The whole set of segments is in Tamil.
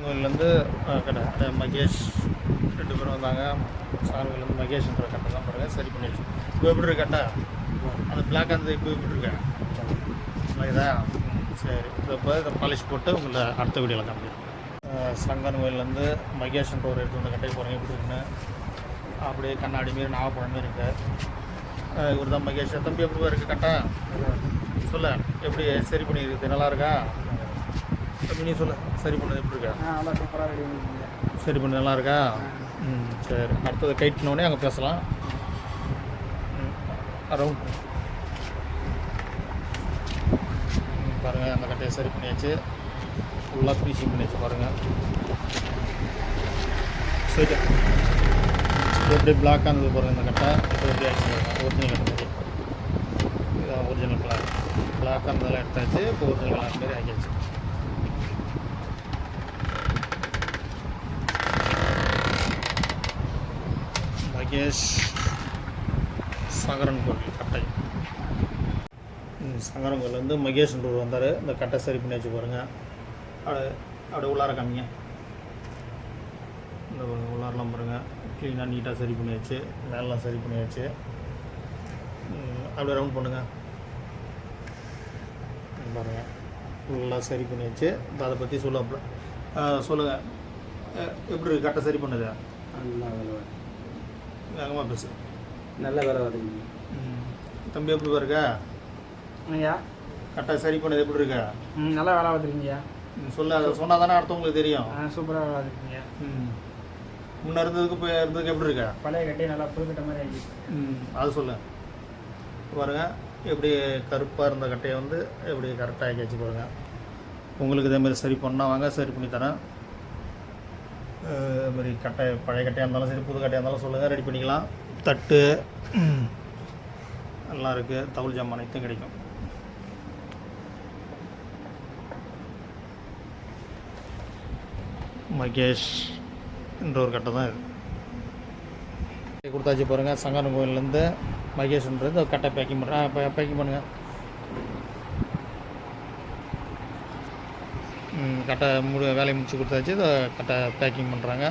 கோயிலேருந்து கடை மகேஷ் 2 பேரும் வந்தாங்க. சார் கோயிலேருந்து மகேஷ்ன்ற கட்டை தான் பாருங்கள் சரி பண்ணிடுச்சு. இப்போ எப்படி இருக்கு கட்டை? அந்த பிளாக் அந்த இப்போ எப்படி இருக்கேன் இதா சரி. இப்போ இதை பாலிஷ் போட்டு உங்களை அடுத்த வீடியோவில் காமிக்கிறேன். சங்கரன் கோயிலேருந்து மகேஷ்ன்ற ஒரு எடுத்து வந்து கட்டை போகிறேன் எப்படி இருக்குன்னு. அப்படியே கண்ணாடி மாரி நாகப்பழம் மாரி இருக்கு. இவர் தான் மகேஷ். தம்பி எப்படி இருக்குது கட்டை? சொல்ல எப்படி சரி பண்ணியிருக்கு? நல்லா இருக்கா தம்பி? நீ சொல்ல சரி பண்ணது எப்படி இருக்கா? நல்லா சூப்பராக ரெடி பண்ணிருக்கீங்க. சரி பண்ணி நல்லா இருக்கா? சரி. அடுத்தது கைட்டினோடனே அங்கே பேசலாம். ரவுண்ட் பாருங்கள். அந்த கட்டையை சரி பண்ணியாச்சு. ஃபுல்லாக ஃபினிஷிங் பண்ணியாச்சு பாருங்கள். சரி எப்படி பிளாக்காக இருந்தது பாருங்கள். இந்த கட்டை இப்போ எப்படி ஆச்சு பாருங்கள். ஒரிஜினல் கட்டை மாதிரி இதான் ஒரிஜினல் கலர். பிளாக்காக இருந்ததெல்லாம் எடுத்தாச்சு. இப்போ ஒரிஜினல் கலர் மாரி ஆகியாச்சு. மகேஷ் சங்கரன் கோவில் கட்டை. சங்கரன் கோவில் வந்து மகேஷ்ன்றவர் வந்தார். இந்த கட்டை சரி பண்ணி வச்சு பாருங்கள். அப்படியே உள்ளார காமிங்க. இந்த உள்ளாரெலாம் பாருங்கள் க்ளீனாக நீட்டாக சரி பண்ணியாச்சு. மேலாம் சரி பண்ணியாச்சு. அப்படியே ரவுண்ட் பண்ணுங்கள் பாருங்கள். ஃபுல்லாக சரி பண்ணியாச்சு. இப்போ அதை பற்றி சொல்லுங்கள். எப்படி இருக்குது கட்டை சரி பண்ணுது? நல்லா வேலை வேகமாக பேசு. நல்ல வேலை வருதுங்க. தம்பி எப்படி பாருங்க ஐயா? கட்டை சரி பண்ணது எப்படி இருக்கா? நல்லா வேலை பார்த்துருக்கீங்க. சொல்ல அதை சொன்னால் தானே அடுத்தவங்களுக்கு தெரியும். சூப்பராக வேலை பார்த்துருக்கீங்க. முன்னே இருந்ததுக்கு இப்போ இருந்ததுக்கு எப்படி இருக்கா? பழைய கட்டி நல்லா புதுக்கட்ட மாதிரி ஆகிடுச்சு. அது சொல்ல பாருங்கள். எப்படி கருப்பாக இருந்த கட்டையை வந்து எப்படி கரெக்டாக ஆக்கியாச்சு பாருங்கள். உங்களுக்கு இதேமாதிரி சரி பண்ணால் வாங்க சரி பண்ணி தரேன். இதுமாதிரி கட்டை பழைய கட்டையாக இருந்தாலும் சரி புது கட்டையாக இருந்தாலும் சொல்லுங்கள் ரெடி பண்ணிக்கலாம். தட்டு எல்லாம் இருக்குது. தவுள் ஜாமான் அனைத்தும் கிடைக்கும். மகேஷ் என்ற ஒரு கட்டை தான் இது கொடுத்தாச்சு பாருங்கள். சங்கரன் கோயிலேருந்து மகேஷ்ன்றது கட்டை பேக்கிங் பண்ணுறேன். பேக்கிங் பண்ணுங்கள். கட்டை வேலையை முடிச்சு கொடுத்தாச்சு. இதை கட்டை பேக்கிங் பண்ணுறாங்க.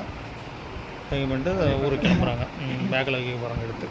பேக்கிங் பண்ணிட்டு ஊருக்கு கிளம்புறாங்க. பேக்கில் வைக்க போகிறாங்க எடுத்து.